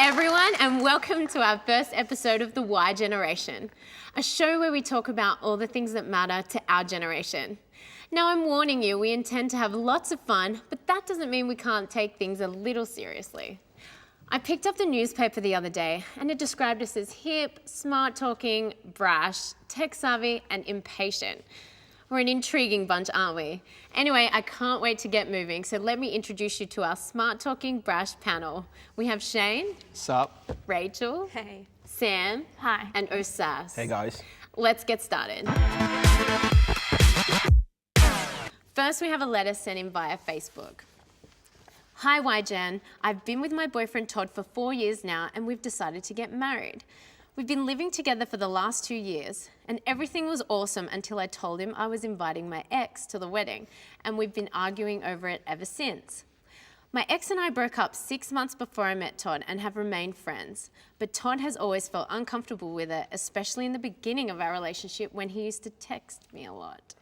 everyone, and welcome to our first episode of The Y Generation, a show where we talk about all the things that matter to our generation. Now, I'm warning you, we intend to have lots of fun, but that doesn't mean we can't take things a little seriously. I picked up the newspaper the other day, and it described us as hip, smart-talking, brash, tech-savvy, and impatient. We're an intriguing bunch, aren't we? Anyway, I can't wait to get moving, so let me introduce you to our smart-talking, brash panel. We have Shane. Sup? Rachel. Hey. Sam. Hi. And Osas. Hey guys. Let's get started. First, we have a letter sent in via Facebook. Hi, YGen. I've been with my boyfriend Todd for 4 years now, and we've decided to get married. We've been living together for the last 2 years, and everything was awesome until I told him I was inviting my ex to the wedding, and we've been arguing over it ever since. My ex and I broke up 6 months before I met Todd and have remained friends, but Todd has always felt uncomfortable with it, especially in the beginning of our relationship when he used to text me a lot.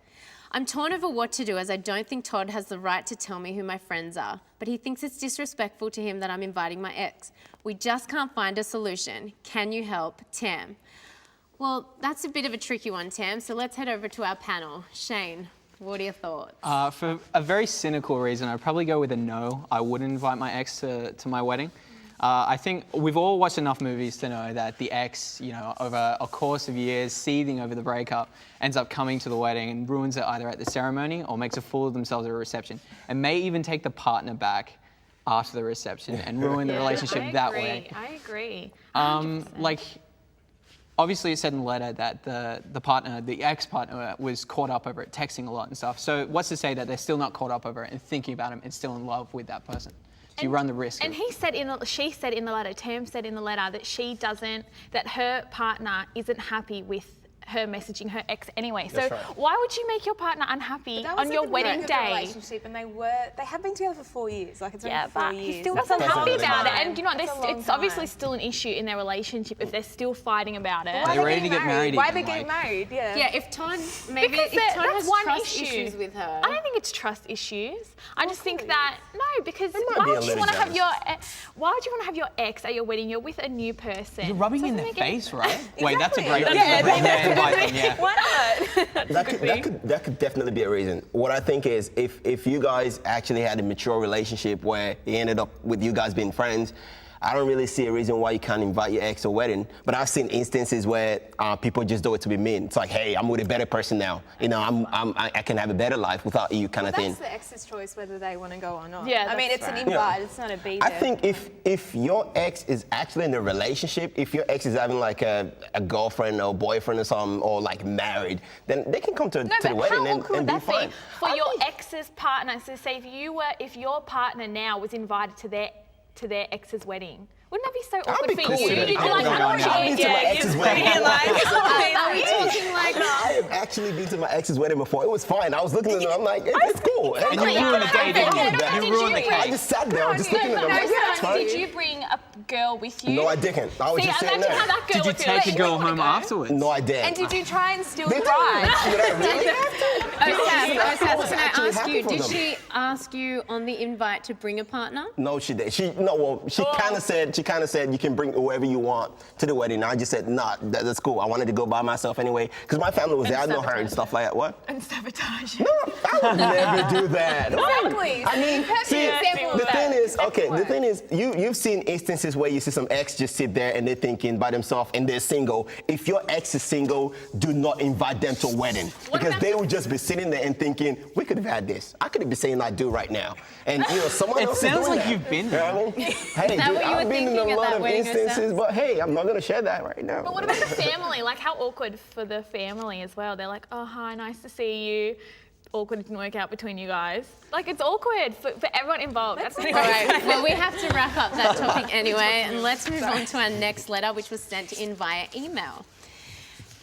I'm torn over what to do, as I don't think Todd has the right to tell me who my friends are, but he thinks it's disrespectful to him that I'm inviting my ex. We just can't find a solution. Can you help? Tam. Well, that's a bit of a tricky one, Tam, so let's head over to our panel. Shane, what are your thoughts? For a very cynical reason, I'd probably go with a no. I wouldn't invite my ex to my wedding. I think we've all watched enough movies to know that the ex, over a course of years, seething over the breakup, ends up coming to the wedding and ruins it either at the ceremony or makes a fool of themselves at a reception, and may even take the partner back after the reception and ruin the relationship that way. I agree. Obviously it said in the letter that the ex-partner was caught up over it, texting a lot and stuff. So what's to say that they're still not caught up over it and thinking about him and still in love with that person? So you run the risk. And she said in the letter, Tam said in the letter that her partner isn't happy with her messaging her ex anyway. That's so right. Why would you make your partner unhappy on your wedding day? Relationship, and they have been together for 4 years. Like it's only 4 years. He still wasn't happy about it. And you know, it's obviously time. still an issue in their relationship if they're still fighting about it. They're ready to get married. Why are they getting married? Yeah. Yeah, if Todd Todd that's has one trust issue. issues with her. I don't think it's trust issues. I just think that because might why be a would you little want to have jealous. why would you want to have your ex at your wedding? You're with a new person. You're rubbing in their Doesn't make any face, right? Wait, that's a great Exactly. reason. Yeah, Bring them, invite them, yeah. Why not? That could definitely be a reason. What I think is if you guys actually had a mature relationship where it ended up with you guys being friends, I don't really see a reason why you can't invite your ex to a wedding. But I've seen instances where people just do it to be mean. It's like, hey, I'm with a better person now. I can have a better life without you, kind of thing. That's the ex's choice whether they want to go or not. Yeah, I mean, it's that's an right. invite. Yeah. It's not a be I there. think if your ex is actually in a relationship, if your ex is having like a girlfriend or boyfriend or something, or like married, then they can come to the wedding and be fine. For your ex's partner, so say if your partner now was invited to their ex's wedding, wouldn't that be so awkward be for cool you? with it. You'd be I'll like, go on now. I've been to my ex's wedding. Are we talking like I have actually been to my ex's wedding before. It was fine. I was looking at them. I'm like, it's cool. And you ruined the day, didn't you? You ruined the I cake. just sat there. I was just looking at them. I'm like, yeah, it's fine. Did you bring a girl with you? No, I didn't. I was See, just sitting imagine how there. that girl Did you would feel. take Like, the she girl wouldn't home wanna go. afterwards? No, I didn't. And did you try and steal Did the bride? I really? Osas, can I actually ask happy you, for did them. she ask you on the invite to bring a partner? No, she did. She kind of said you can bring whoever you want to the wedding. I just said, nah, that's cool. I wanted to go by myself anyway because my family was there. I know her and stuff like that. What? And sabotage. No, I would never do that. Exactly. I mean, Perfect see, example of the that. thing is, Exactly okay, the what? thing is, you've seen instances where you see some ex just sit there and they're thinking by themselves and they're single. If your ex is single, do not invite them to a wedding because they would just be sitting there and thinking, we could have had this. I could have been saying I do right now. And someone It else sounds is doing like that. you've been You there. know what I mean? Hey, dude, that what you I've were been in thinking a at lot that of wedding, instances, Osas? but hey, I'm not going to share that right now. But what about the family? Like, how awkward for the family as well. They're like, oh, hi, nice to see you. Awkward, it didn't work out between you guys. Like, it's awkward for everyone involved. That's All right, well, we have to wrap up that topic anyway, and let's move on to our next letter, which was sent in via email.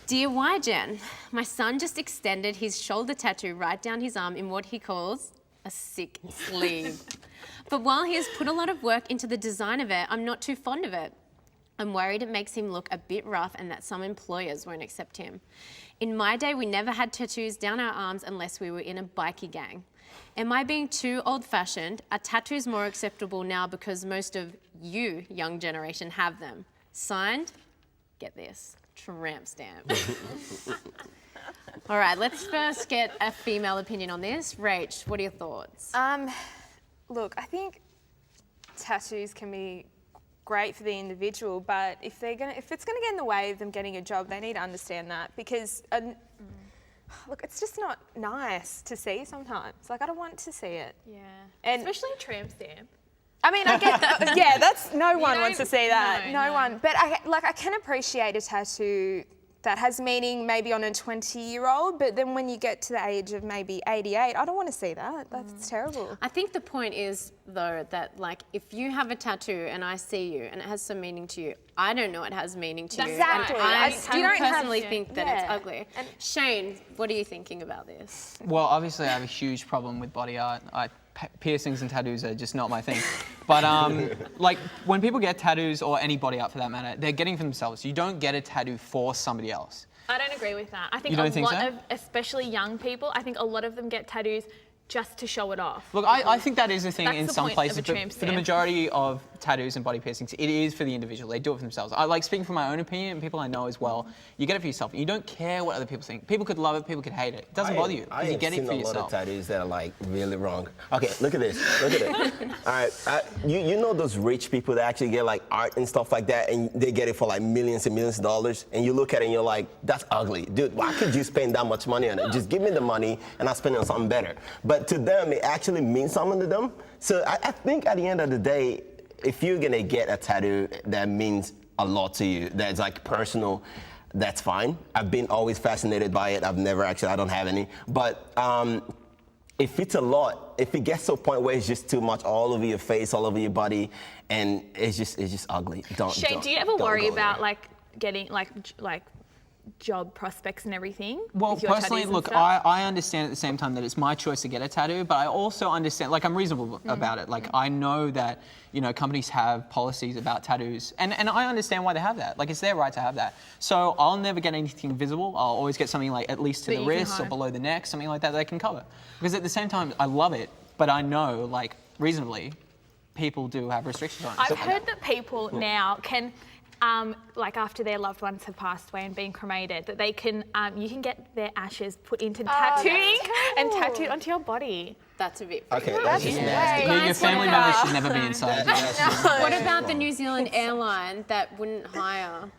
Dear YGen, my son just extended his shoulder tattoo right down his arm in what he calls a sick sleeve. But while he has put a lot of work into the design of it, I'm not too fond of it. I'm worried it makes him look a bit rough and that some employers won't accept him. In my day, we never had tattoos down our arms unless we were in a bikie gang. Am I being too old-fashioned? Are tattoos more acceptable now because most of you, young generation, have them? Signed, get this, tramp stamp. All right, let's first get a female opinion on this. Rach, what are your thoughts? Look, I think tattoos can be great for the individual, but if it's gonna get in the way of them getting a job, they need to understand that, because look, it's just not nice to see sometimes. Like, I don't want to see it. Yeah. And especially a tramp stamp. I mean, I get that. Yeah, that's no one wants to see that. No, No one. But I can appreciate a tattoo that has meaning maybe on a 20-year-old, but then when you get to the age of maybe 88, I don't want to see that. That's terrible. I think the point is, though, that like if you have a tattoo and I see you and it has some meaning to you, I don't know it has meaning to you. Exactly. And I You still don't have- personally think that it's Yeah. ugly. Shane, what are you thinking about this? Well, obviously, I have a huge problem with body art. Piercings and tattoos are just not my thing. But like when people get tattoos, or any body art for that matter, they're getting for themselves. You don't get a tattoo for somebody else. I don't agree with that. I think You don't a think lot so? of, especially young people, I think a lot of them get tattoos just to show it off. Look, I think that is a thing That's in the some point of places, a but tramp for the stamp. majority of tattoos and body piercings, it is for the individual. They do it for themselves. I like speaking from my own opinion, and people I know as well. You get it for yourself. You don't care what other people think. People could love it, people could hate it. It doesn't bother you I because you have get it seen for a lot yourself. of tattoos that are like really wrong. Okay, look at this. Look at it. All right, you know those rich people that actually get like art and stuff like that, and they get it for like millions and millions of dollars, and you look at it and you're like, that's ugly, dude. Why could you spend that much money on it? Just give me the money and I'll spend it on something better. But to them, it actually means something to them. So I think at the end of the day, if you're gonna get a tattoo that means a lot to you, that's like personal, that's fine. I've been always fascinated by it. I've never actually, I don't have any. But if it's a lot, if it gets to a point where it's just too much all over your face, all over your body, and it's just ugly. Shane, do you ever don't worry go about there. like getting like job prospects and everything? Well, with your personally, tattoos and look, stuff? I understand at the same time that it's my choice to get a tattoo, but I also understand, like, I'm reasonable about it. Like, I know that, you know, companies have policies about tattoos, and I understand why they have that. Like, it's their right to have that. So I'll never get anything visible. I'll always get something like at least to That the you can wrist or hide. below the neck, something like that I can cover. Because at the same time, I love it, but I know, like, reasonably, people do have restrictions on it. I've heard that people now can, like after their loved ones have passed away and been cremated, that they can, you can get their ashes put into tattooing and tattooed onto your body. That's a bit. Okay, freaky. that's just nasty. Your Guys, family what members about- should never be inside. What about the New Zealand airline that wouldn't hire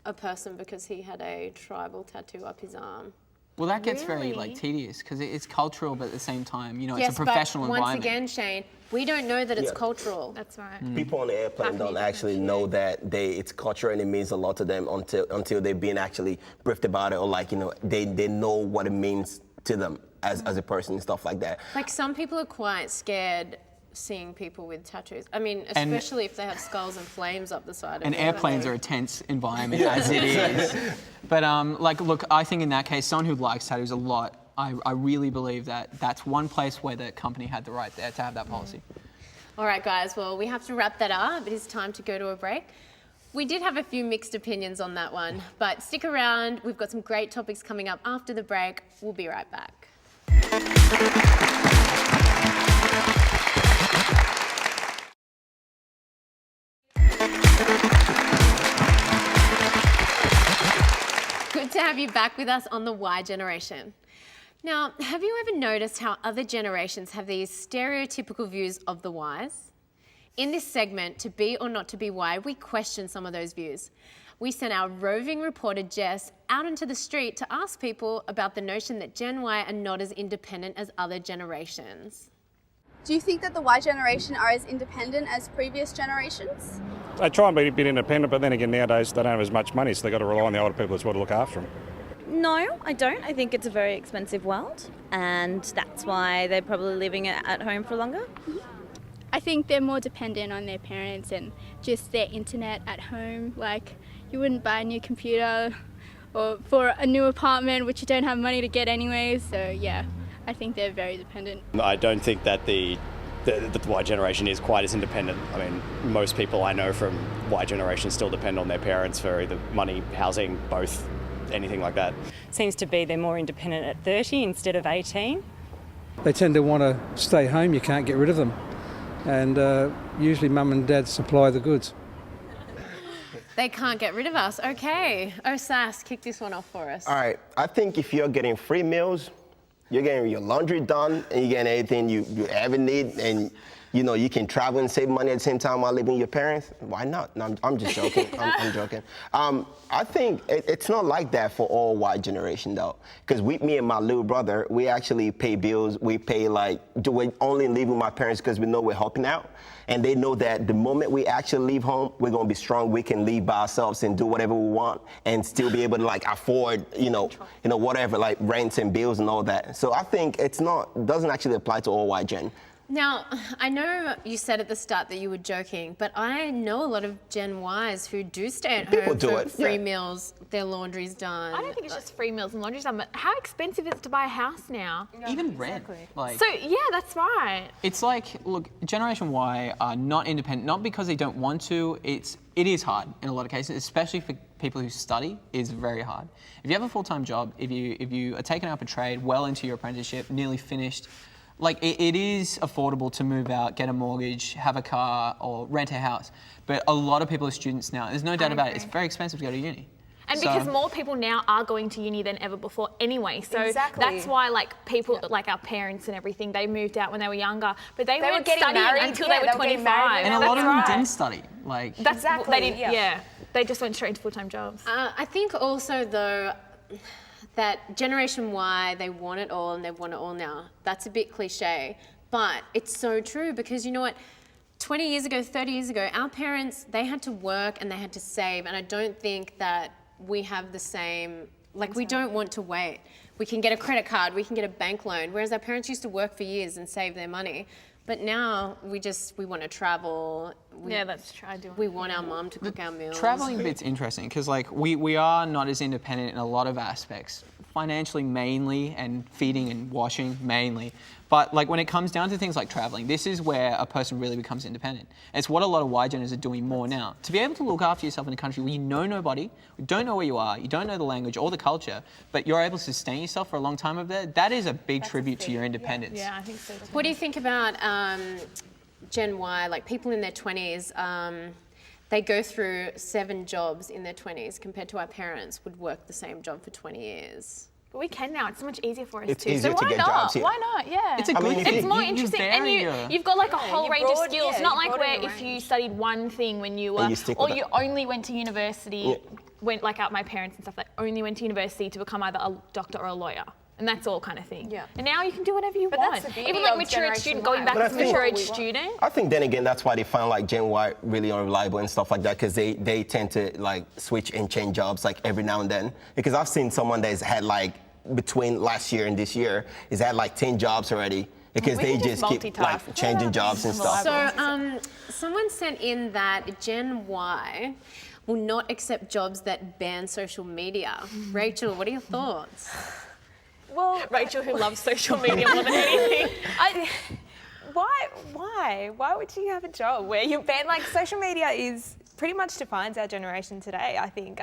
a person because he had a tribal tattoo up his arm? Well, that gets very, Really? like, tedious, because it's cultural, but at the same time, you know, Yes, it's a professional but once environment. again, Shane, we don't know that it's Yeah. cultural. That's right. People on the airplane Have don't to actually know that it's culture and it means a lot to them until they've been actually briefed about it, or like, you know, they know what it means to them as a person and stuff like that. Like, some people are quite scared seeing people with tattoos. I mean, And- especially if they have skulls and flames up the side of And it. airplanes are a tense environment as it is. But like, look, I think in that case, someone who likes tattoos a lot, I really believe that that's one place where the company had the right there to have that policy. All right, guys, well, we have to wrap that up. It is time to go to a break. We did have a few mixed opinions on that one, but stick around. We've got some great topics coming up after the break. We'll be right back. Good to have you back with us on the Y Generation. Now, have you ever noticed how other generations have these stereotypical views of the Ys? In this segment, To Be or Not to Be Y, we question some of those views. We sent our roving reporter Jess out into the street to ask people about the notion that Gen Y are not as independent as other generations. Do you think that the Y generation are as independent as previous generations? They try and be a bit independent, but then again, nowadays they don't have as much money, so they've got to rely on the older people as well to look after them. No, I don't. I think it's a very expensive world, and that's why they're probably living at home for longer. I think they're more dependent on their parents and just their internet at home. Like, you wouldn't buy a new computer or for a new apartment, which you don't have money to get anyway. So yeah, I think they're very dependent. I don't think that the Y generation is quite as independent. I mean, most people I know from Y generation still depend on their parents for either money, housing, both, anything like that. Seems to be they're more independent at 30 instead of 18. They tend to want to stay home, you can't get rid of them. And usually mum and dad supply the goods. They can't get rid of us. Okay. Sass, kick this one off for us. All right, I think if you're getting free meals, you're getting your laundry done, and you're getting everything you ever need, and you can travel and save money at the same time while living with your parents. Why not? No, I'm just joking. I'm joking. I think it's not like that for all white generation though, because me and my little brother, we actually pay bills. We pay we only leave with my parents because we know we're helping out, and they know that the moment we actually leave home, we're gonna be strong. We can leave by ourselves and do whatever we want, and still be able to afford, whatever, rents and bills and all that. So I think doesn't actually apply to all white gen. Now, I know you said at the start that you were joking, but I know a lot of Gen Ys who do stay at home for free meals, their laundry's done. I don't think it's just free meals and laundry's done, but how expensive is it to buy a house now? Even rent. So, yeah, that's right. It's look, Generation Y are not independent, not because they don't want to. It is hard in a lot of cases, especially for people who study. It's very hard. If you have a full-time job, if you are taking up a trade well into your apprenticeship, nearly finished, it is affordable to move out, get a mortgage, have a car, or rent a house. But a lot of people are students now. There's no doubt about it. It's very expensive to go to uni. And because more people now are going to uni than ever before anyway. So that's why people like our parents and everything, they moved out when they were younger, but they weren't studying until they were 25. And a lot of them didn't study. They didn't, they just went straight into full-time jobs. I think also though, that Generation Y, they want it all and they want it all now. That's a bit cliche, but it's so true because you know what? 20 years ago, 30 years ago, our parents, they had to work and they had to save, and I don't think that we have the same, we don't want to wait. We can get a credit card, we can get a bank loan, whereas our parents used to work for years and save their money. But now we want to travel. That's true. We want our mum to cook our meals. Traveling bit's interesting because we are not as independent in a lot of aspects, financially mainly, and feeding and washing mainly. But when it comes down to things like traveling, this is where a person really becomes independent. And it's what a lot of Y-Geners are doing more now. To be able to look after yourself in a country where you know nobody, you don't know where you are, you don't know the language or the culture, but you're able to sustain yourself for a long time over there, that is a big tribute to your independence. Yeah, I think so too. What do you think about Gen Y, people in their 20s? They go through 7 jobs in their 20s compared to our parents would work the same job for 20 years. But we can now. It's so much easier for us It's too. easier So to why get not? jobs here. Why not? Yeah. It's It's more interesting, and you've got a whole range of skills. Not like where if you studied one thing when you were, or you only went to university. Went my parents and stuff. They only went to university to become either a doctor or a lawyer. And that's all kind of thing. Yeah. And now you can do whatever you want. Even mature age student, going back to mature age student. I think then again, that's why they find Gen Y really unreliable and stuff like that, because they tend to switch and change jobs every now and then. Because I've seen someone that's had between last year and this year has had 10 jobs already. Because they just keep changing jobs and stuff. So someone sent in that Gen Y will not accept jobs that ban social media. Rachel, what are your thoughts? Well, Rachel, who loves social media more than anything. Why would you have a job where you ban? Social media is pretty much defines our generation today. I think.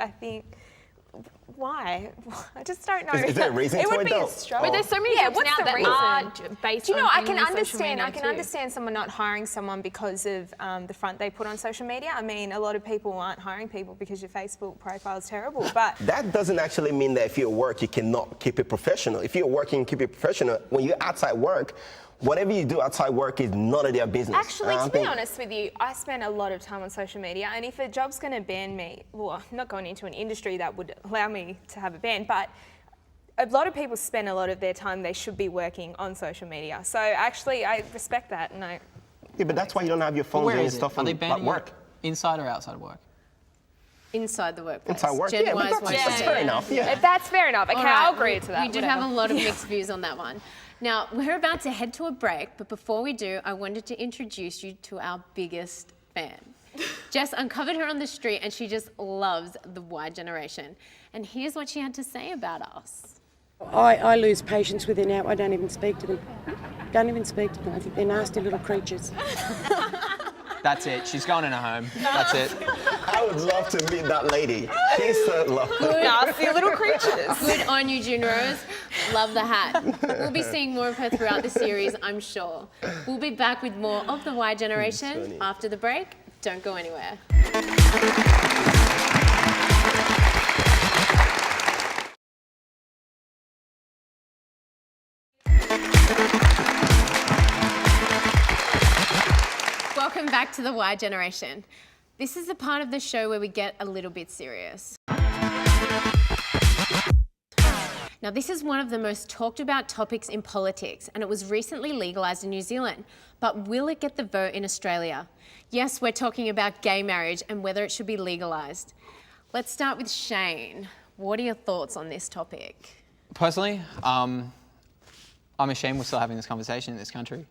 Why? I just don't know. Is there a reason it to would it be though? a struggle. But there's so many jobs now that are based on I can only understand. social media I can too. understand someone not hiring someone because of the front they put on social media. I mean, a lot of people aren't hiring people because your Facebook profile is terrible. But that doesn't actually mean that if you work, you cannot keep it professional. If you're working, keep it professional. When you're outside work, whatever you do outside work is none of their business. Actually, to be honest with you, I spend a lot of time on social media, and if a job's going to ban me, well, I'm not going into an industry that would allow me to have a ban, but a lot of people spend a lot of their time they should be working on social media. So actually, I respect that. And yeah, but that's why you don't have your phone and stuff Are they on banning work. Inside or outside of work? Inside the workplace. Inside work, Gen yeah, Y's but that's fair enough. Yeah. That's fair enough. Okay, I'll agree to that. We did have a lot of mixed views on that one. Now, we're about to head to a break, but before we do, I wanted to introduce you to our biggest fan. Jess uncovered her on the street and she just loves the Y generation. And here's what she had to say about us. I lose patience with them now. I don't even speak to them. Don't even speak to them. I think they're nasty little creatures. That's it. She's gone in her home. That's it. I would love to meet that lady. She's so lovely. Nasty little creatures. Good on you, June Rose. Love the hat. We'll be seeing more of her throughout the series, I'm sure. We'll be back with more of the Y Generation after the break. Don't go anywhere. Welcome back to the Y Generation. This is the part of the show where we get a little bit serious. Now, this is one of the most talked about topics in politics, and it was recently legalised in New Zealand. But will it get the vote in Australia? Yes, we're talking about gay marriage and whether it should be legalised. Let's start with Shane. What are your thoughts on this topic? Personally, I'm ashamed we're still having this conversation in this country.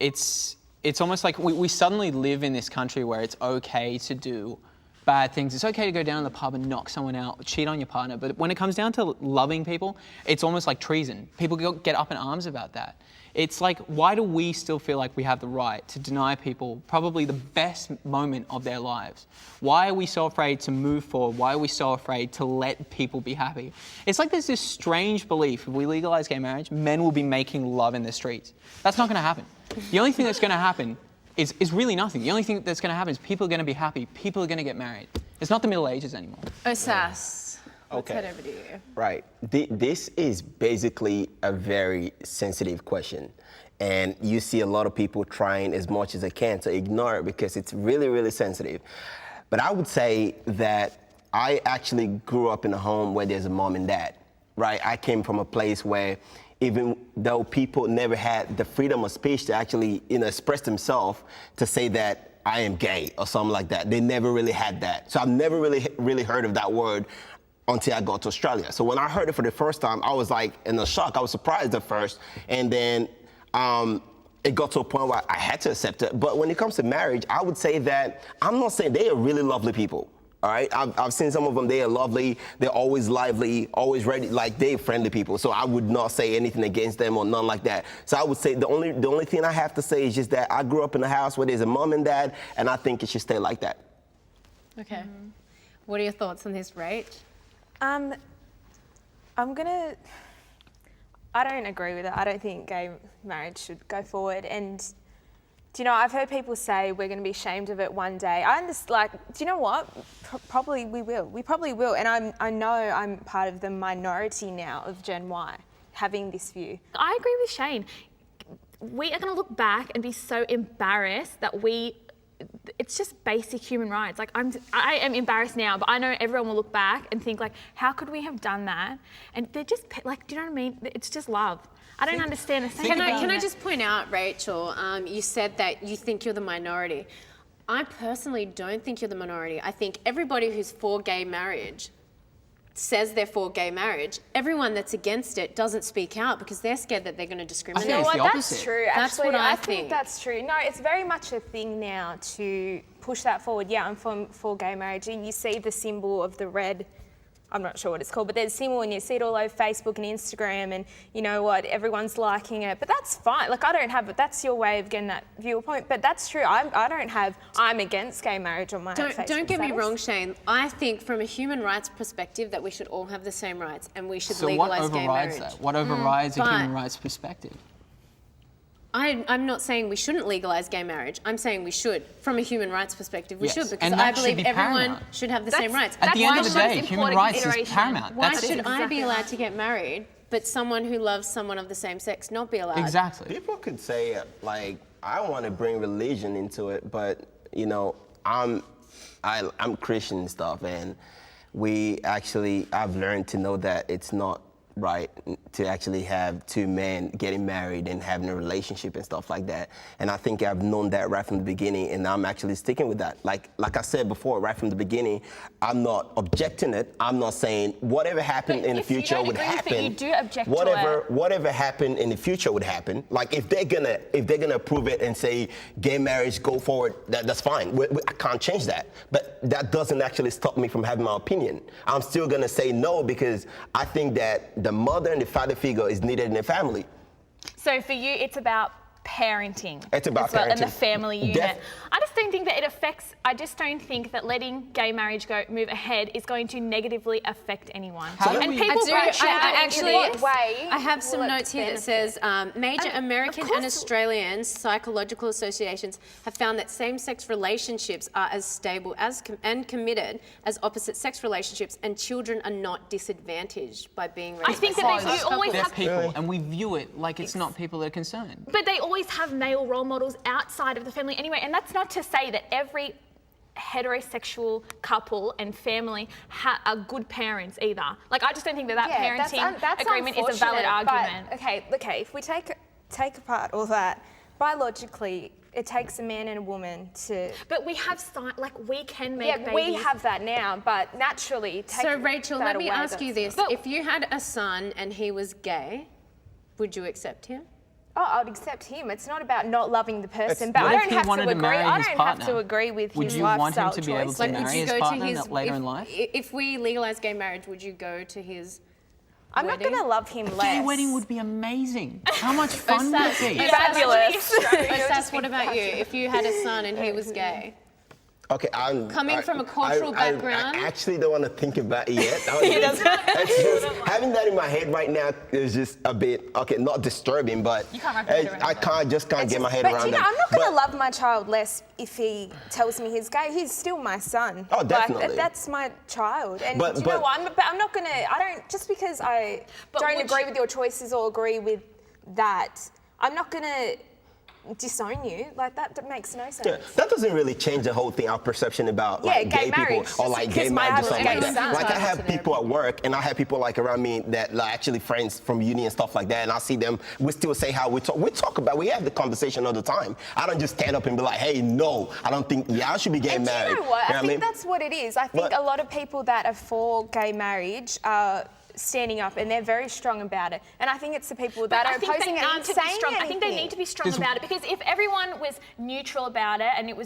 It's almost like we suddenly live in this country where it's okay to do bad things. It's okay to go down to the pub and knock someone out, cheat on your partner. But when it comes down to loving people, it's almost like treason. People get up in arms about that. It's like, why do we still feel like we have the right to deny people probably the best moment of their lives? Why are we so afraid to move forward? Why are we so afraid to let people be happy? It's like there's this strange belief, if we legalize gay marriage, men will be making love in the streets. That's not going to happen. The only thing that's going to happen is really nothing. The only thing that's going to happen is people are going to be happy. People are going to get married. It's not the Middle Ages anymore. Osas, let's head over to you. Right. This is basically a very sensitive question. And you see a lot of people trying as much as they can to ignore it because it's really, really sensitive. But I would say that I actually grew up in a home where there's a mom and dad, right? I came from a place where even though people never had the freedom of speech to actually, express themselves, to say that I am gay or something like that. They never really had that. So I've never really heard of that word until I got to Australia. So when I heard it for the first time, I was like in a shock. I was surprised at first. And then it got to a point where I had to accept it. But when it comes to marriage, I would say that I'm not saying they are really lovely people. All right, I've seen some of them. They are lovely. They're always lively, always ready. Like, they're friendly people. So I would not say anything against them or none like that. So I would say the only thing I have to say is just that I grew up in a house where there's a mom and dad, and I think it should stay like that. Okay. What are your thoughts on this, Rach? I don't agree with it. I don't think gay marriage should go forward. And do you know, I've heard people say we're going to be ashamed of it one day. I understand, do you know what? Probably we will. We probably will. And I know I'm part of the minority now of Gen Y, having this view. I agree with Shane. We are going to look back and be so embarrassed that it's just basic human rights. Like, I am embarrassed now, but I know everyone will look back and think, like, how could we have done that? And they're just, like, do you know what I mean? It's just love. I don't understand. Can I just point out, Rachel, you said that you think you're the minority. I personally don't think you're the minority. I think everybody who's for gay marriage says they're for gay marriage. Everyone that's against it doesn't speak out because they're scared that they're going to discriminate. You know what? That's true. That's Actually, what I think that's true. No, it's very much a thing now to push that forward. Yeah, I'm for gay marriage. And you see the symbol of the red, I'm not sure what it's called, but there's a symbol and you see it all over Facebook and Instagram, and you know what, everyone's liking it. But that's fine. Like, I don't have it. That's your way of getting that viewpoint. But that's true. I'm against gay marriage on my Facebook. Don't get me wrong, Shane. I think from a human rights perspective that we should all have the same rights and we should legalise gay marriage. So what overrides that? What overrides a human rights perspective? I'm not saying we shouldn't legalise gay marriage. I'm saying we should. From a human rights perspective, we should, because I believe everyone should have the same rights. At the end of the day, human rights is paramount. Why should I be allowed to get married, but someone who loves someone of the same sex not be allowed? Exactly. People could say, like, I want to bring religion into it, but, you know, I'm Christian and stuff, and I've learned to know that it's not right to actually have two men getting married and having a relationship and stuff like that. And I think I've known that right from the beginning, and I'm actually sticking with that. Like I said before, right from the beginning, I'm not objecting it. I'm not saying whatever happened in the future would happen. You do object to it. Whatever happened in the future would happen. Like, if they're gonna approve it and say gay marriage go forward, that's fine. I can't change that. But that doesn't actually stop me from having my opinion. I'm still gonna say no, because I think that the mother and the father figure is needed in the family. So for you, it's about parenting. It's about as well, and the parenting. family unit. I just don't think that it affects. I just don't think that letting gay marriage move ahead is going to negatively affect anyone. And people I have some notes here that says major American and Australian psychological associations have found that same-sex relationships are as stable and committed as opposite-sex relationships, and children are not disadvantaged by being raised. I think that you always have people, and we view it like it's not people that are concerned. But they always have male role models outside of the family anyway, and that's not to say that every heterosexual couple and family are good parents either. Like, I just don't think that parenting agreement is a valid argument. But, okay, if we take apart all that, biologically, it takes a man and a woman to... But we have, we can make babies. Yeah, we have that now, but naturally, So, Rachel, let me ask you this. If you had a son and he was gay, would you accept him? Oh, I'd accept him. It's not about not loving the person, but I don't have to agree. I don't have to agree with his lifestyle choice. Would you want him to be able to marry his partner later in life? If we legalise gay marriage, would you go to his I'm not going to love him less. Gay wedding would be amazing. How much fun would it be? Fabulous. Osas, what about you? If you had a son and he was gay? Okay, coming from a cultural background. I actually don't want to think about it yet. It's just, having that in my head right now is just a bit, not disturbing, but I can't get my head around it. But I'm not going to love my child less if he tells me he's gay. He's still my son. Oh, definitely. Like, that's my child. And you know what? I'm not going to, just because I don't agree with your choices or agree with that, I'm not going to disown you. Like, that makes no sense. Yeah, that doesn't really change the whole thing, our perception about like gay people or like gay marriage or something like that. Like, I have people at work and I have people like around me that like actually friends from uni and stuff like that, and I see them, we still say how we talk about, we have the conversation all the time. I don't just stand up and be like, hey, no, I don't think I should be getting married. You know what? I think that's what it is. I think a lot of people that are for gay marriage are standing up, and they're very strong about it. And I think it's the people that are opposing it aren't saying anything. I think they need to be strong about it, because if everyone was neutral about it and it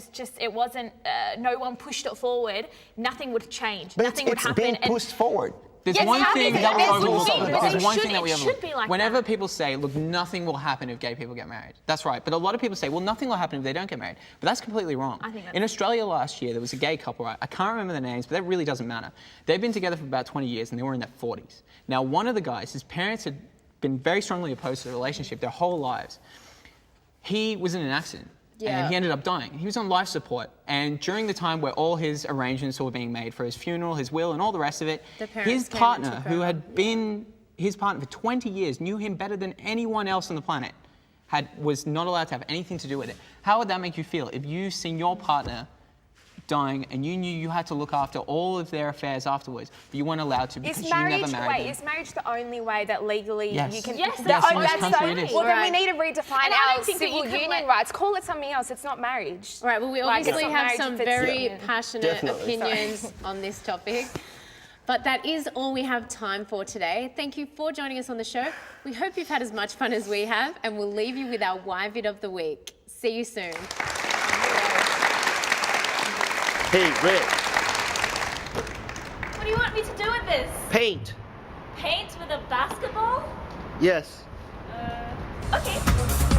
wasn't, no one pushed it forward, nothing would change. But nothing would happen. It's being pushed forward. There's one thing that we overlook. There's one thing that we overlook. Like whenever people say, look, nothing will happen if gay people get married. That's right. But a lot of people say, well, nothing will happen if they don't get married. But that's completely wrong. I think that's in Australia last year, there was a gay couple, right? I can't remember their names, but that really doesn't matter. They've been together for about 20 years and they were in their 40s. Now, one of the guys, his parents had been very strongly opposed to the relationship their whole lives. He was in an accident. Yeah. And he ended up dying. He was on life support. And during the time where all his arrangements were being made for his funeral, his will, and all the rest of it, his partner, who had been his partner for 20 years, knew him better than anyone else on the planet, was not allowed to have anything to do with it. How would that make you feel if you seen your partner dying and you knew you had to look after all of their affairs afterwards, but you weren't allowed to because you never married them? Is marriage the only way that legally you can... Yes, that's the only. Well, then we need to redefine our civil union rights. Call it something else. It's not marriage. Right, well, we obviously have some very passionate opinions on this topic. But that is all we have time for today. Thank you for joining us on the show. We hope you've had as much fun as we have, and we'll leave you with our Why Vid of the Week. See you soon. Hey, Rick. What do you want me to do with this? Paint. Paint with a basketball? Yes. Okay.